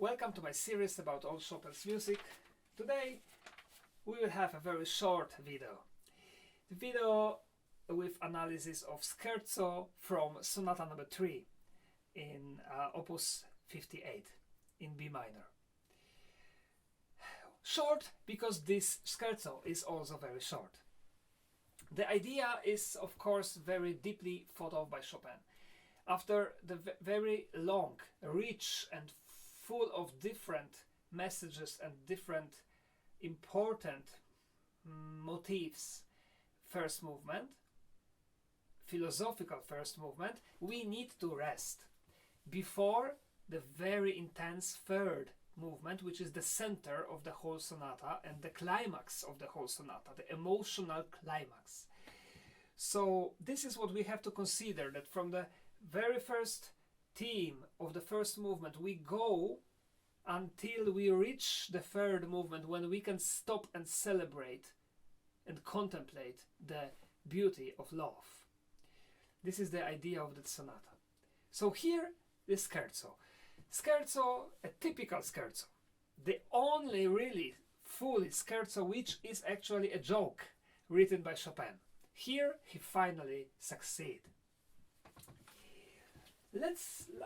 welcome to my series about all Chopin's music. Today we will have a very short video. The video with analysis of Scherzo from Sonata number 3 in Opus 58 in B minor. Short because this Scherzo is also very short. The idea is of course very deeply thought of by Chopin. After the very long, rich and full of different messages and different important motifs first movement, philosophical first movement, we need to rest before the very intense third movement, which is the center of the whole sonata and the climax of the whole sonata, the emotional climax. So this is what we have to consider, that from the very first theme of the first movement we go until we reach the third movement, when we can stop and celebrate and contemplate the beauty of love. This is the idea of the sonata. So here the Scherzo. Scherzo, a typical Scherzo. The only really fully Scherzo which is actually a joke written by Chopin. Here he finally succeeds.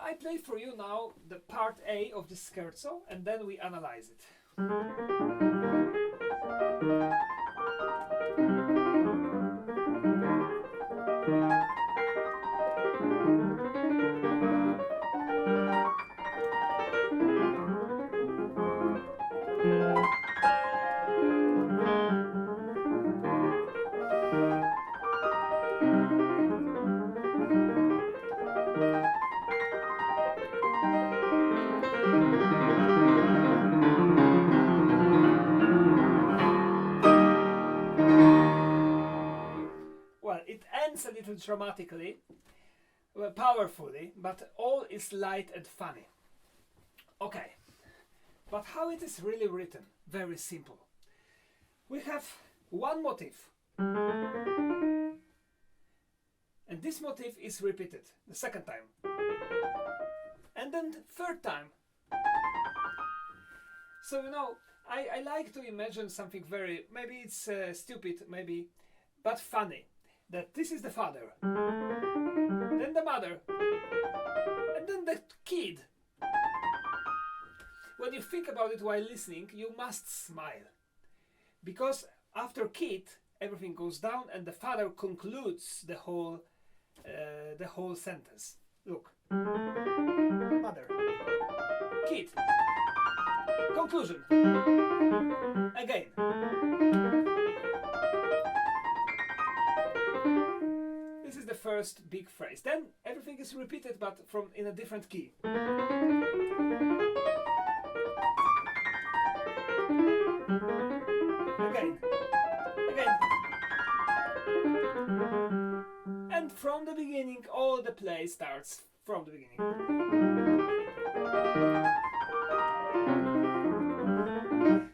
I play for you now the part A of the Scherzo and then we analyze it. A little dramatically, well, powerfully, but all is light and funny. Okay, but how it is really written? Very simple. We have one motif, and this motif is repeated the second time, and then third time. So you know, I like to imagine something very, maybe it's stupid, maybe, but funny. That this is the father, then the mother, and then the kid. When you think about it while listening, you must smile. Because after kid, everything goes down and the father concludes the whole sentence. Look. Mother. Kid. Conclusion. Again. This is the first big phrase. Then everything is repeated, but in a different key. Again. And from the beginning, all the play starts from the beginning.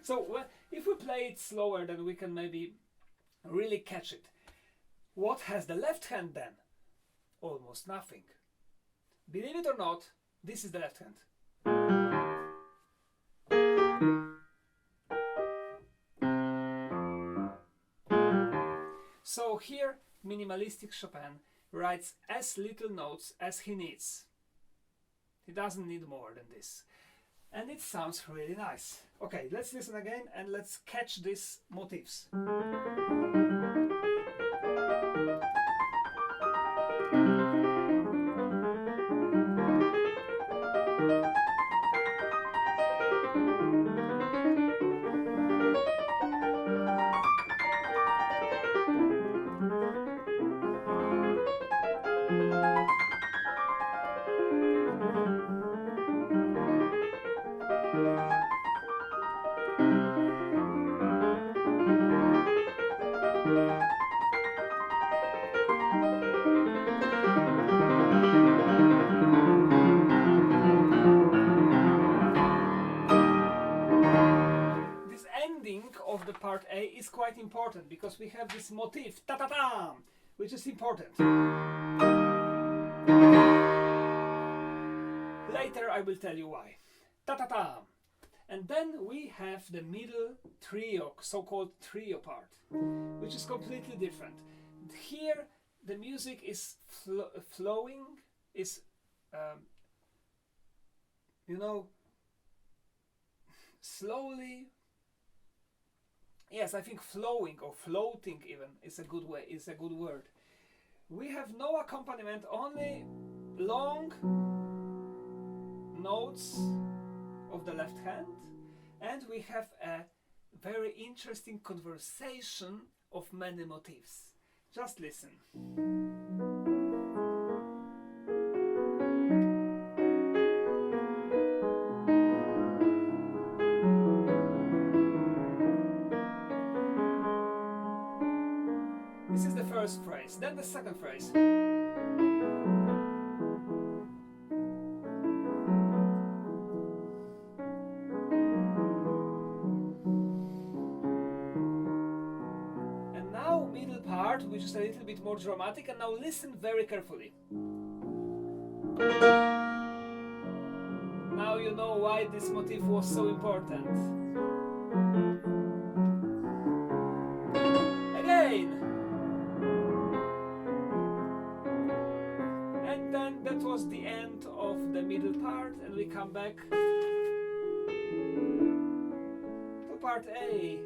So if we play it slower, then we can maybe really catch it. What has the left hand then? Almost nothing. Believe it or not, this is the left hand. So here, minimalistic Chopin writes as little notes as he needs. He doesn't need more than this. And it sounds really nice. Okay, let's listen again and let's catch these motifs. Part A is quite important because we have this motif ta-ta-ta, which is important. Later I will tell you why. ta-ta-ta. And then we have the middle trio, so-called trio part, which is completely different. Here the music is flowing, is you know, slowly. Yes, I think flowing or floating even is a good way, is a good word. We have no accompaniment, only long notes of the left hand, and we have a very interesting conversation of many motifs. Just listen. This is the first phrase, then the second phrase. And now middle part, which is a little bit more dramatic, and now listen very carefully. Now you know why this motif was so important. Again. And then that was the end of the middle part, and we come back to part A.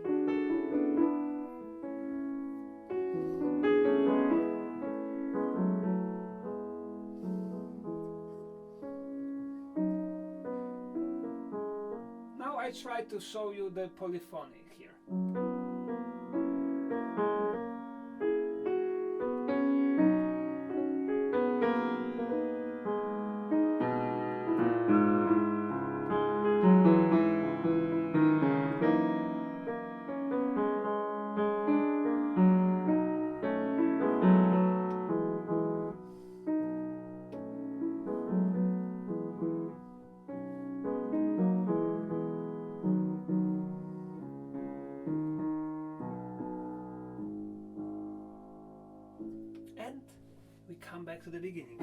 Now I try to show you the polyphonic here. And we come back to the beginning.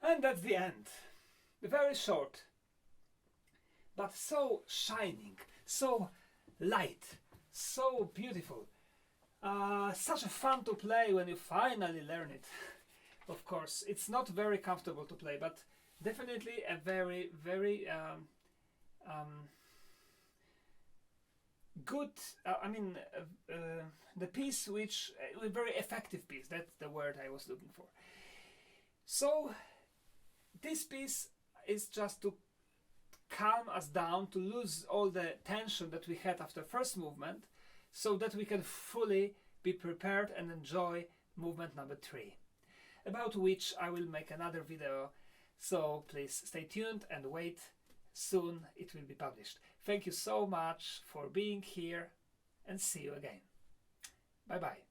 And that's the end. Very short, but so shining, so light, so beautiful. Such a fun to play when you finally learn it. Of course, it's not very comfortable to play, but definitely a very, very good. The piece which a very effective piece. That's the word I was looking for. So this piece is just to calm us down, to lose all the tension that we had after first movement, so that we can fully be prepared and enjoy movement number 3, about which I will make another video, so please stay tuned and wait, soon it will be published. Thank you so much for being here, and see you again. Bye bye.